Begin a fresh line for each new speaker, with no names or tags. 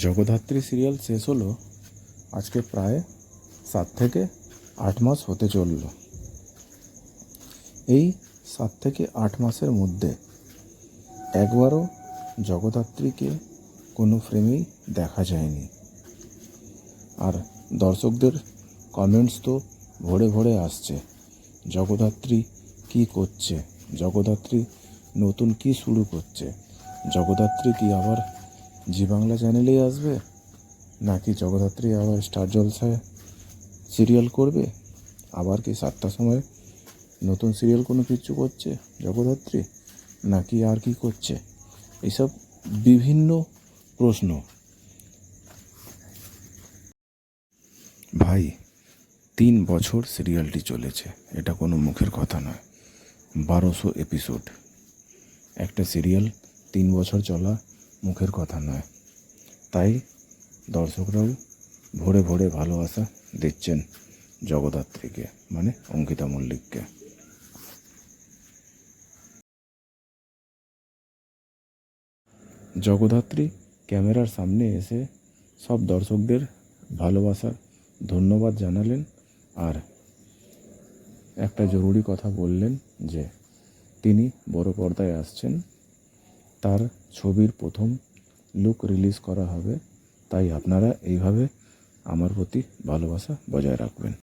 Jagaddhatri serial শেষ হলো আজকে প্রায় 7 থেকে 8 মাস হতে চলল। এই 7 থেকে 8 মাসের মধ্যে একবারও জগদ্ধাত্রীকে কোনো ফ্রেমেই দেখা যায়নি। আর দর্শকদের কমেন্টস তো ভরে ভরে আসছে, জগদ্ধাত্রী কী করছে, জগদ্ধাত্রী নতুন কী শুরু করছে, জগদ্ধাত্রী কি আবার জি বাংলা চ্যানেলেই আসবে, নাকি জগদ্ধাত্রী আবার স্টার জলসায় সিরিয়াল করবে, আবার কি 7টার সময় নতুন সিরিয়াল কোনো কিছু করছে জগদ্ধাত্রী, নাকি আর কি করছে, এইসব বিভিন্ন প্রশ্ন। ভাই, 3 বছর সিরিয়ালটি চলেছে, এটা কোনো মুখের কথা নয়। 1200 এপিসোড, একটা সিরিয়াল 3 বছর চলা মুখের কথা নয়। তাই দর্শকরাও ভরে ভরে ভালোবাসা দিচ্ছেন জগদ্ধাত্রীকে, মানে অঙ্কিতা মল্লিককে। জগদ্ধাত্রী ক্যামেরার সামনে এসে সব দর্শকদের ভালোবাসার ধন্যবাদ জানালেন, আর একটা জরুরি কথা বললেন যে তিনি বড় পর্দায় আসছেন, তার ছবির প্রথম লুক রিলিজ করা হবে, তাই আপনারা এইভাবে আমার প্রতি ভালোবাসা বজায় রাখবেন।